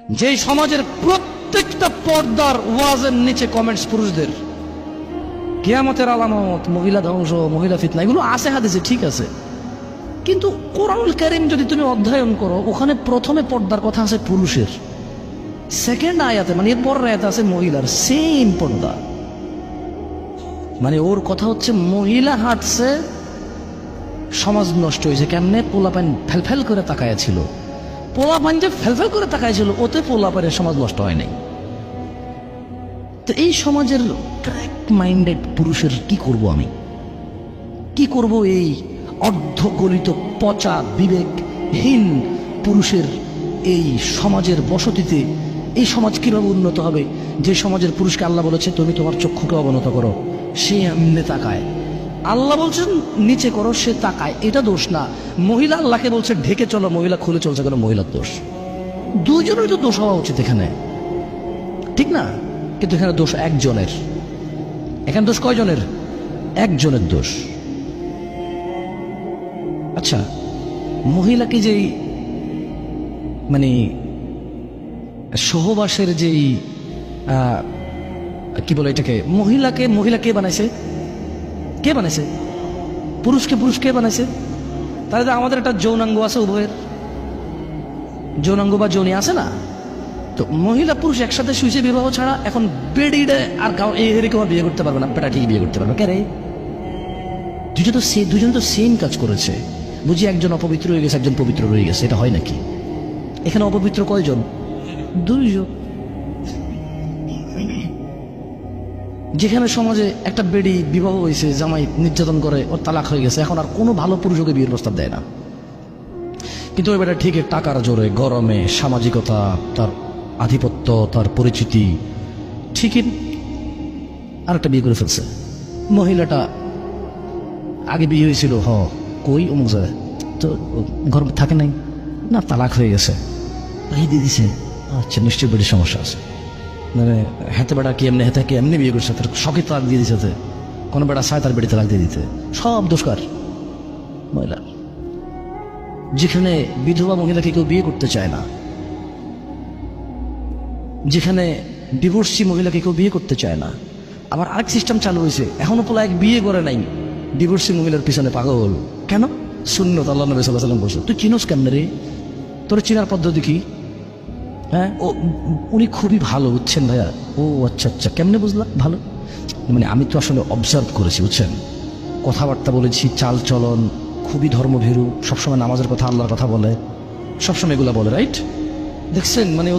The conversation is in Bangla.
যে সমাজের প্রত্যেকটা পর্দার ওয়াজের নিচে কমেন্টস পুরুষদের, কিয়ামতের আলামত, মহিলা ধ্বংস, মহিলা ফিতনা, এগুলো আছে হাদিসে, ঠিক আছে। কিন্তু কোরআনুল কারীম যদি তুমি অধ্যয়ন করো, ওখানে প্রথমে পর্দার কথা আছে পুরুষের, সেকেন্ড আয়াতে মানে এর পরের আয়াতে আছে মহিলার, সেম পর্দা। মানে ওর কথা হচ্ছে মহিলা হাঁটছে, সমাজ নষ্ট হয়েছে কেমনে? পোলাপান ফেলফেল করে তাকায়া ছিল, পোলাপান যে ফেলফেল করে তাকায় ছিল, ওতে পোলাপানের সমাজ নষ্ট হয় নাই। তো এই সমাজের ক্র্যাক মাইন্ডেড পুরুষের কি করব আমি? কি করব এই অর্ধগলিত পচা বিবেকহীন পুরুষের এই সমাজের বসতিতে? এই সমাজ কিভাবে উন্নত হবে যে সমাজের পুরুষকে আল্লাহ বলেছে তুমি তোমার চক্ষুকে অবনত করো, সে এমনি তাকায়। আল্লাহ বলছেন নিচে করো, সে তাকায়। এটা দোষ না। মহিলা আল্লাহকে বলছে ঢেকে চলো, মহিলা খুলে চলছে কেন? মহিলার দোষ। দুইজনের তো দোষ হওয়া উচিত এখানে, ঠিক না? কিন্তু এখানে দোষ একজনের। এখানে দোষ কয়জনের? একজনের দোষ। আচ্ছা, মহিলাকে যেই মানে সহবাসের যেই কি বলে এটাকে, মহিলা কে বানাইছে? কে বানাইছে? পুরুষকে পুরুষ কে বানাইছে? তাহলে আমাদের একটা যৌনাঙ্গ আছে, উভয়ের যৌনাঙ্গ বা যৌনি আছে না? তো মহিলা পুরুষ একসাথে শুয়েছে বিবাহ ছাড়া, এখন বেডিডে আর এরকম বিয়ে করতে পারবে না, বেটা ঠিক বিয়ে করতে পারবে কে রে? দুজন তো সেম কাজ করেছে। বুঝি একজন অপবিত্র হয়ে গেছে, একজন পবিত্র রয়ে গেছে, এটা হয় নাকি? এখানে অপবিত্র কয়জন? দুইজন। যেখানে সমাজে একটা বেডি বিবাহ হয়েছে, জামাই নির্যাতন করে, ওর তালাক হয়ে গেছে, এখন আর কোনো ভালো পুরুষ ওকে বিয়ের প্রস্তাব দেয় না। কিন্তু ওই বেটা ঠিক টাকার জোরে, গরমে, সামাজিকতা, তার আধিপত্য, তার পরিচিতি, ঠিকই আরেকটা বিয়ে করে ফেলছে। মহিলাটা আগে বিয়ে হয়েছিল, কই অমুক জায়গায়, তো ঘর থাকে নাই না, তালাক হয়ে গেছে, এই দিয়ে দিছে। আচ্ছা, নিশ্চয়ই বেডির সমস্যা আছে। মানে হাতে বেটা কি এমনি, হাতে কি এমনি বিয়ে করছে, তার শখে তালাক দিয়ে দিচ্ছে। কোনো বেটা চায় তার বেটি তালাক দিয়ে দিতে, সব দোষকার মহিলার। যেখানে বিধবা মহিলাকে কেউ বিয়ে করতে চায় না, যেখানে ডিভোর্সি মহিলাকে কেউ বিয়ে করতে চায় না। আবার আরেক সিস্টেম চালু হয়েছে, এখনো পোলা এক বিয়ে করে নাই, ডিভোর্সি মহিলার পিছনে পাগল। কেন? সুন্নত, আল্লাহ নবী সাল্লাল্লাহু আলাইহি ওয়াসাল্লাম বলছে। তুই চিনোস কেমনে রে? তোর চিনার পদ্ধতি কি? হ্যাঁ, উনি খুবই ভালো, বুঝছেন ভাইয়া? ও আচ্ছা আচ্ছা, কেমনে বুঝলাম ভালো? মানে আমি তো আসলে অবজার্ভ করেছি, বুঝছেন, কথাবার্তা বলেছি, চাল চলন খুবই ধর্মভীরু, সবসময় নামাজের কথা, আল্লাহর কথা বলে, সবসময় এগুলা বলে, রাইট? দেখছেন, মানে ও